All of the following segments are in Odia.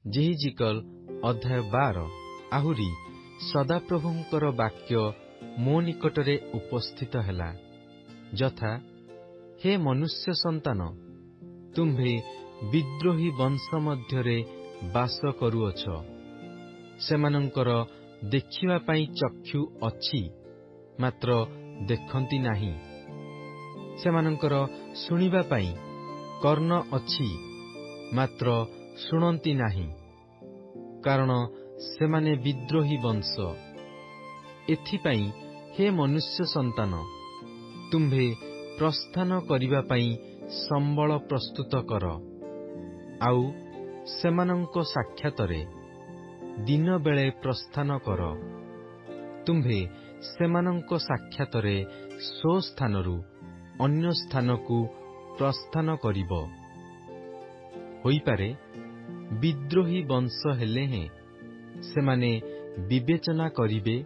ଯେହିଜିକଲ ଅଧ୍ୟାୟ 12। ଆହୁରି ସଦାପ୍ରଭୁଙ୍କର ବାକ୍ୟ ମୋ ନିକଟରେ ଉପସ୍ଥିତ ହେଲା, ଯଥା, ହେ ମନୁଷ୍ୟ ସନ୍ତାନ, ତୁମ୍ଭେ ବିଦ୍ରୋହୀ ବଂଶ ମଧ୍ୟରେ ବାସ କରୁଅଛ। ସେମାନଙ୍କର ଦେଖିବା ପାଇଁ ଚକ୍ଷୁ ଅଛି, ମାତ୍ର ଦେଖନ୍ତି ନାହିଁ। ସେମାନଙ୍କର ଶୁଣିବା ପାଇଁ କର୍ଣ୍ଣ ଅଛି, ମାତ୍ର ଶୁଣନ୍ତି ନାହିଁ, କାରଣ ସେମାନେ ବିଦ୍ରୋହୀ ବଂଶ। ଏଥିପାଇଁ ହେ ମନୁଷ୍ୟ ସନ୍ତାନ, ତୁମ୍ଭେ ପ୍ରସ୍ଥାନ କରିବା ପାଇଁ ସମ୍ବଳ ପ୍ରସ୍ତୁତ କର। ଆଉ ସେମାନଙ୍କ ସାକ୍ଷାତରେ ଦିନବେଳେ ପ୍ରସ୍ଥାନ କର। ତୁମ୍ଭେ ସେମାନଙ୍କ ସାକ୍ଷାତରେ ସ୍ୱସ୍ଥାନରୁ ଅନ୍ୟ ସ୍ଥାନକୁ ପ୍ରସ୍ଥାନ କରିବ। ହୋଇପାରେ ବିଦ୍ରୋହୀ ବଂଶ ହେଲେ ହେଁ ସେମାନେ ବିବେଚନା କରିବେ।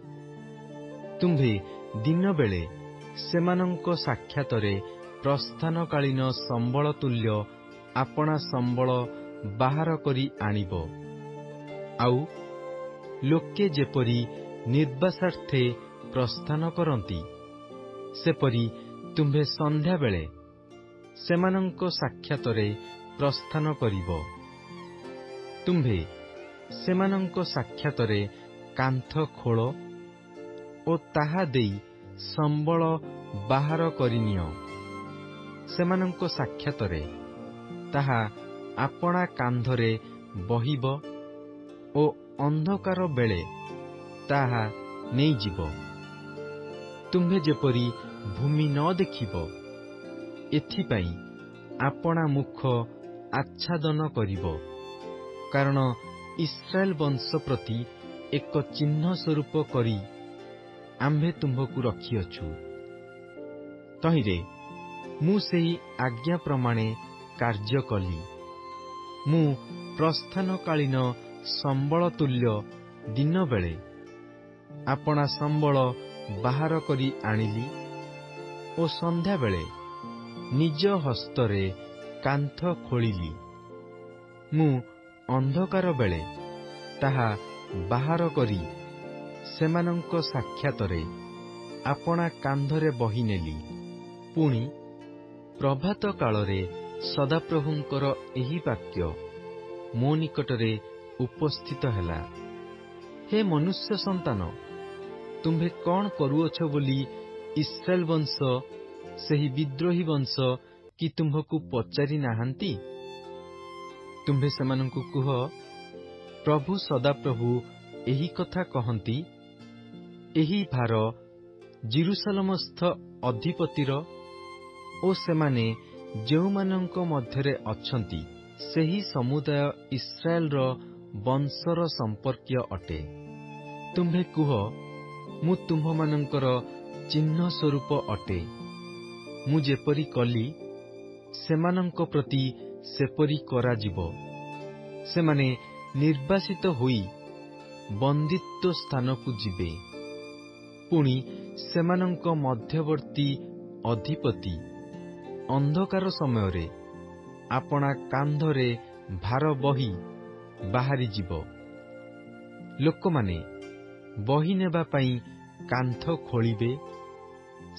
ତୁମ୍ଭେ ଦିନବେଳେ ସେମାନଙ୍କ ସାକ୍ଷାତରେ ପ୍ରସ୍ଥାନକାଳୀନ ସମ୍ବଳ ତୁଲ୍ୟ ଆପଣା ସମ୍ବଳ ବାହାର କରି ଆଣିବ। ଆଉ ଲୋକେ ଯେପରି ନିର୍ବାସାର୍ଥେ ପ୍ରସ୍ଥାନ କରନ୍ତି, ସେପରି ତୁମ୍ଭେ ସନ୍ଧ୍ୟାବେଳେ ସେମାନଙ୍କ ସାକ୍ଷାତରେ ପ୍ରସ୍ଥାନ କରିବ। ତୁମ୍ଭେ ସେମାନଙ୍କ ସାକ୍ଷାତରେ କାନ୍ଥ ଖୋଳ ଓ ତାହା ଦେଇ ସମ୍ବଳ ବାହାର କରିନିଅ। ସେମାନଙ୍କ ସାକ୍ଷାତରେ ତାହା ଆପଣା କାନ୍ଧରେ ବହିବ ଓ ଅନ୍ଧକାର ବେଳେ ତାହା ନେଇଯିବ। ତୁମ୍ଭେ ଯେପରି ଭୂମି ନ ଦେଖିବ, ଏଥିପାଇଁ ଆପଣା ମୁଖ ଆଚ୍ଛାଦନ କରିବ। କାରଣ ଇସ୍ରାଏଲ ବଂଶ ପ୍ରତି ଏକ ଚିହ୍ନ ସ୍ୱରୂପ କରି ଆମ୍ଭେ ତୁମ୍ଭକୁ ରଖିଅଛୁ। ତହିଁରେ ମୁଁ ସେହି ଆଜ୍ଞା ପ୍ରମାଣେ କାର୍ଯ୍ୟ କଲି। ମୁଁ ପ୍ରସ୍ଥାନକାଳୀନ ସମ୍ବଳ ତୁଲ୍ୟ ଦିନବେଳେ ଆପଣା ସମ୍ବଳ ବାହାର କରି ଆଣିଲି ଓ ସନ୍ଧ୍ୟାବେଳେ ନିଜ ହସ୍ତରେ କାନ୍ଥ ଖୋଳିଲି। ମୁଁ ଅନ୍ଧକାର ବେଳେ ତାହା ବାହାର କରି ସେମାନଙ୍କ ସାକ୍ଷାତରେ ଆପଣା କାନ୍ଧରେ ବହିନେଲି। ପୁଣି ପ୍ରଭାତ କାଳରେ ସଦାପ୍ରଭୁଙ୍କର ଏହି ବାକ୍ୟ ମୋ ନିକଟରେ ଉପସ୍ଥିତ ହେଲା, ହେ ମନୁଷ୍ୟ ସନ୍ତାନ, ତୁମ୍ଭେ କ'ଣ କରୁଅଛ ବୋଲି ଇସ୍ରାଏଲ ବଂଶ, ସେହି ବିଦ୍ରୋହୀ ବଂଶ କି ତୁମ୍ଭକୁ ପଚାରି ନାହାନ୍ତି? ତୁମ୍ଭେ ସେମାନଙ୍କୁ କୁହ, ପ୍ରଭୁ ସଦାପ୍ରଭୁ ଏହି କଥା କହନ୍ତି, ଏହି ଭାର ଜେରୁସାଲେମସ୍ଥ ଅଧିପତିର ଓ ସେମାନେ ଯେଉଁମାନଙ୍କ ମଧ୍ୟରେ ଅଛନ୍ତି ସେହି ସମୁଦାୟ ଇସ୍ରାଏଲର ବଂଶର ସମ୍ପର୍କୀୟ ଅଟେ। ତୁମ୍ଭେ କୁହ, ମୁଁ ତୁମ୍ଭମାନଙ୍କର ଚିହ୍ନ ସ୍ୱରୂପ ଅଟେ। ମୁଁ ଯେପରି କଲି, ସେମାନଙ୍କ ପ୍ରତି ସେପରି କରାଯିବ। ସେମାନେ ନିର୍ବାସିତ ହୋଇ ବନ୍ଦିତ୍ୱ ସ୍ଥାନକୁ ଯିବେ। ପୁଣି ସେମାନଙ୍କ ମଧ୍ୟବର୍ତ୍ତୀ ଅଧିପତି ଅନ୍ଧକାର ସମୟରେ ଆପଣା କାନ୍ଧରେ ଭାର ବହି ବାହାରିଯିବ। ଲୋକମାନେ ବହି ନେବା ପାଇଁ କାନ୍ଥ ଖୋଳିବେ।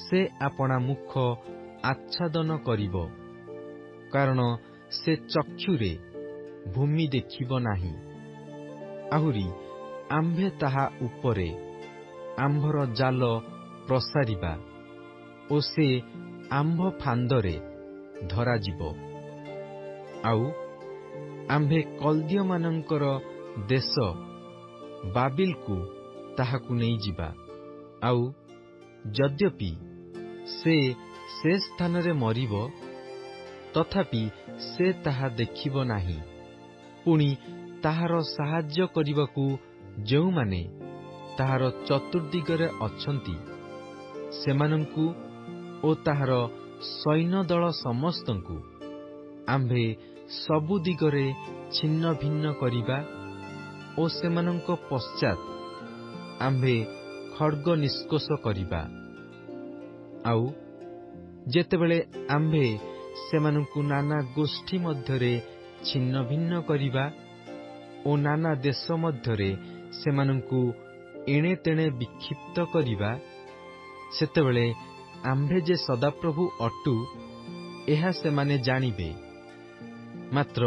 ସେ ଆପଣା ମୁଖ ଆଚ୍ଛାଦନ କରିବ, କାରଣ ସେ ଚକ୍ଷୁରେ ଭୂମି ଦେଖିବ ନାହିଁ। ଆହୁରି ଆମ୍ଭେ ତାହା ଉପରେ ଆମ୍ଭର ଜାଲ ପ୍ରସାରିବା ଓ ସେ ଆମ୍ଭ ଫାନ୍ଦରେ ଧରାଯିବ। ଆଉ ଆମ୍ଭେ କଲ୍ଦୀୟମାନଙ୍କର ଦେଶ ବାବିଲକୁ ତାହାକୁ ନେଇଯିବା। ଆଉ ଯଦ୍ୟପି ସେ ସ୍ଥାନରେ ମରିବ, ତଥାପି ସେ ତାହା ଦେଖିବ ନାହିଁ। ପୁଣି ତାହାର ସାହାଯ୍ୟ କରିବାକୁ ଯେଉଁମାନେ ତାହାର ଚତୁର୍ଦ୍ଦିଗରେ ଅଛନ୍ତି, ସେମାନଙ୍କୁ ଓ ତାହାର ସୈନ୍ୟଦଳ ସମସ୍ତଙ୍କୁ ଆମ୍ଭେ ସବୁ ଦିଗରେ ଛିନ୍ନ ଭିନ୍ନ କରିବା ଓ ସେମାନଙ୍କ ପଶ୍ଚାତ୍ ଆମ୍ଭେ ଖଡ୍ଗ ନିଷ୍କୋଷ କରିବା। ଆଉ ଯେତେବେଳେ ଆମ୍ଭେ ସେମାନଙ୍କୁ ନାନା ଗୋଷ୍ଠୀ ମଧ୍ୟରେ ଛିନ୍ନ ଭିନ୍ନ କରିବା ଓ ନାନା ଦେଶ ମଧ୍ୟରେ ସେମାନଙ୍କୁ ଏଣେ ତେଣେ ବିକ୍ଷିପ୍ତ କରିବା, ସେତେବେଳେ ଆମ୍ଭେ ଯେ ସଦାପ୍ରଭୁ ଅଟୁ, ଏହା ସେମାନେ ଜାଣିବେ। ମାତ୍ର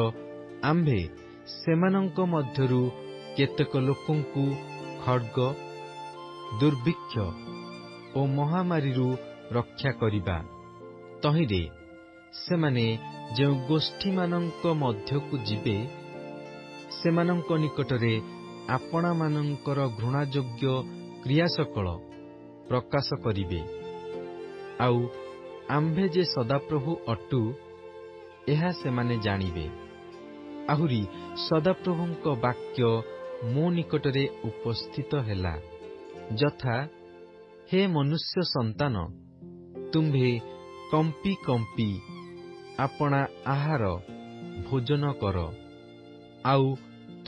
ଆମ୍ଭେ ସେମାନଙ୍କ ମଧ୍ୟରୁ କେତେକ ଲୋକଙ୍କୁ ଖଡ୍ଗ, ଦୁର୍ଭିକ୍ଷ ଓ ମହାମାରୀରୁ ରକ୍ଷା କରିବା। ତହିଁରେ ସେମାନେ ଯେଉଁ ଗୋଷ୍ଠୀମାନଙ୍କ ମଧ୍ୟକୁ ଯିବେ, ସେମାନଙ୍କ ନିକଟରେ ଆପଣାମାନଙ୍କର ଘୃଣାଯୋଗ୍ୟ କ୍ରିୟାସକଳ ପ୍ରକାଶ କରିବେ। ଆଉ ଆମ୍ଭେ ଯେ ସଦାପ୍ରଭୁ ଅଟୁ, ଏହା ସେମାନେ ଜାଣିବେ। ଆହୁରି ସଦାପ୍ରଭୁଙ୍କ ବାକ୍ୟ ମୋ ନିକଟରେ ଉପସ୍ଥିତ ହେଲା, ଯଥା, ହେ ମନୁଷ୍ୟ ସନ୍ତାନ, ତୁମ୍ଭେ କମ୍ପି କମ୍ପି ଆପଣା ଆହାର ଭୋଜନ କର, ଆଉ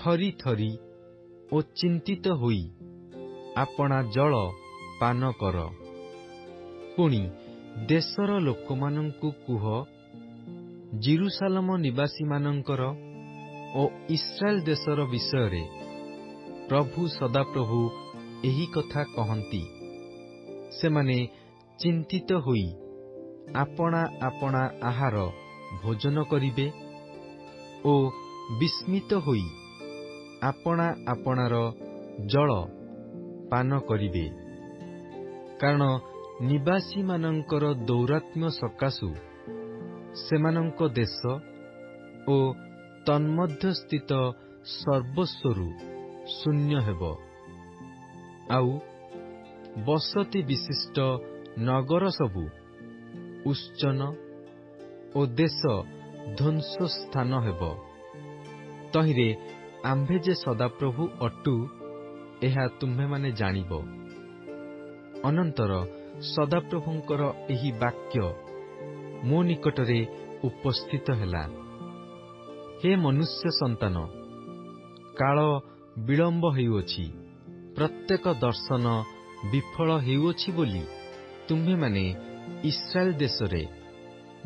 ଥରି ଥରି ଓ ଚିନ୍ତିତ ହୋଇ ଆପଣା ଜଳ ପାନ କର। ପୁଣି ଦେଶର ଲୋକମାନଙ୍କୁ କୁହ, ଜେରୁସାଲେମ ନିବାସୀମାନଙ୍କର ଓ ଇସ୍ରାଏଲ ଦେଶର ବିଷୟରେ ପ୍ରଭୁ ସଦାପ୍ରଭୁ ଏହି କଥା କହନ୍ତି, ସେମାନେ ଚିନ୍ତିତ ହୋଇ ଆପଣା ଆପଣା ଆହାର ଭୋଜନ କରିବେ ଓ ବିସ୍ମିତ ହୋଇ ଆପଣା ଆପଣାର ଜଳ ପାନ କରିବେ। କାରଣ ନିବାସୀମାନଙ୍କର ଦୌରାତ୍ମ୍ୟ ସକାଶୁ ସେମାନଙ୍କ ଦେଶ ଓ ତନ୍ମଧ୍ୟସ୍ଥିତ ସର୍ବସ୍ୱରୁ ଶୂନ୍ୟ ହେବ, ଆଉ ବସତି ବିଶିଷ୍ଟ ନଗର ସବୁ ଉଚ୍ଛନ୍ନ ଓ ଦେଶ ଧ୍ୱଂସସ୍ଥାନ ହେବ। ତହିଁରେ ଆମ୍ଭେ ଯେ ସଦାପ୍ରଭୁ ଅଟୁ, ଏହା ତୁମ୍ଭେମାନେ ଜାଣିବ। ଅନନ୍ତର ସଦାପ୍ରଭୁଙ୍କର ଏହି ବାକ୍ୟ ମୋ ନିକଟରେ ଉପସ୍ଥିତ ହେଲା, ହେ ମନୁଷ୍ୟ ସନ୍ତାନ, କାଳ ବିଳମ୍ବ ହେଉଅଛି, ପ୍ରତ୍ୟେକ ଦର୍ଶନ ବିଫଳ ହେଉଅଛି ବୋଲି ତୁମ୍ଭେମାନେ ଇସ୍ରାଏଲ ଦେଶରେ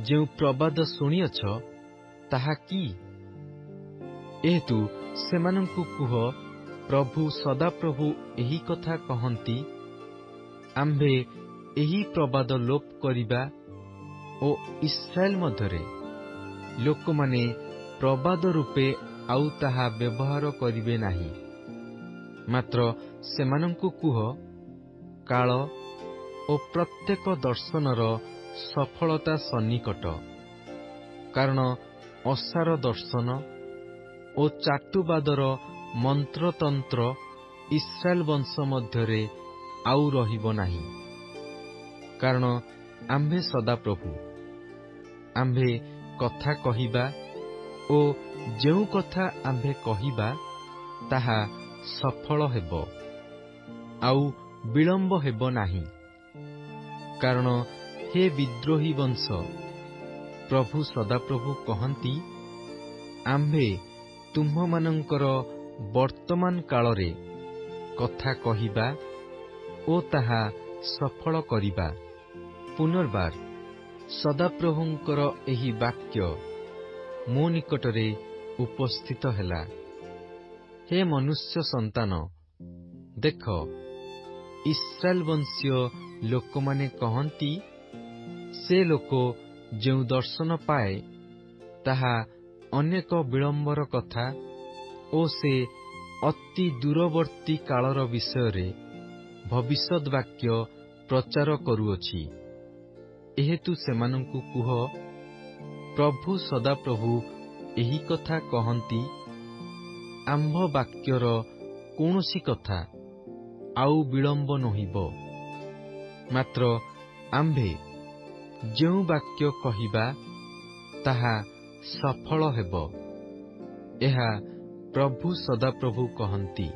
ଯେଉଁ ପ୍ରବାଦ ଶୁଣିଅଛ, ତାହା କି? ଏହେତୁ ସେମାନଙ୍କୁ କୁହ, ପ୍ରଭୁ ସଦାପ୍ରଭୁ ଏହି କଥା କହନ୍ତି, ଆମ୍ଭେ ଏହି ପ୍ରବାଦ ଲୋପ କରିବା ଓ ଇସ୍ରାଏଲ ମଧ୍ୟରେ ଲୋକମାନେ ପ୍ରବାଦ ରୂପେ ଆଉ ତାହା ବ୍ୟବହାର କରିବେ ନାହିଁ। ମାତ୍ର ସେମାନଙ୍କୁ କୁହ, କାଳ ଓ ପ୍ରତ୍ୟେକ ଦର୍ଶନର ସଫଳତା ସନ୍ନିକଟ। କାରଣ ଅସାର ଦର୍ଶନ ଓ ଚାଟୁବାଦର ମନ୍ତ୍ରତନ୍ତ୍ର ଇସ୍ରାଏଲ ବଂଶ ମଧ୍ୟରେ ଆଉ ରହିବ ନାହିଁ। କାରଣ ଆମ୍ଭେ ସଦାପ୍ରଭୁ, ଆମ୍ଭେ କଥା କହିବା ଓ ଯେଉଁ କଥା ଆମ୍ଭେ କହିବା, ତାହା ସଫଳ ହେବ, ଆଉ ବିଳମ୍ବ ହେବ ନାହିଁ। କାରଣ ହେ ବିଦ୍ରୋହୀ ବଂଶ, ପ୍ରଭୁ ସଦାପ୍ରଭୁ କହନ୍ତି, ଆମ୍ଭେ ତୁମ୍ଭମାନଙ୍କର ବର୍ତ୍ତମାନ କାଳରେ କଥା କହିବା ଓ ତାହା ସଫଳ କରିବା। ପୁନର୍ବାର ସଦାପ୍ରଭୁଙ୍କର ଏହି ବାକ୍ୟ ମୋ ନିକଟରେ ଉପସ୍ଥିତ ହେଲା, ହେ ମନୁଷ୍ୟ ସନ୍ତାନ, ଦେଖ, ଇସ୍ରାଏଲ ବଂଶୀୟ ଲୋକମାନେ କହନ୍ତି, ସେ ଲୋକ ଯେଉଁ ଦର୍ଶନ ପାଏ, ତାହା ଅନେକ ବିଳମ୍ବର କଥା ଓ ସେ ଅତି ଦୂରବର୍ତ୍ତୀ କାଳର ବିଷୟରେ ଭବିଷ୍ୟତ୍ ବାକ୍ୟ ପ୍ରଚାର କରୁଅଛି। ଏହେତୁ ସେମାନଙ୍କୁ କୁହ, ପ୍ରଭୁ ସଦାପ୍ରଭୁ ଏହି କଥା କହନ୍ତି, ଆମ୍ଭ ବାକ୍ୟର କୌଣସି କଥା ଆଉ ବିଳମ୍ବ ନୋହିବ। ମାତ୍ର ଆମ୍ଭେ ଯେଉଁ ବାକ୍ୟ କହିବା, ତାହା ସଫଳ ହେବ। ଏହା ପ୍ରଭୁ ସଦାପ୍ରଭୁ କହନ୍ତି।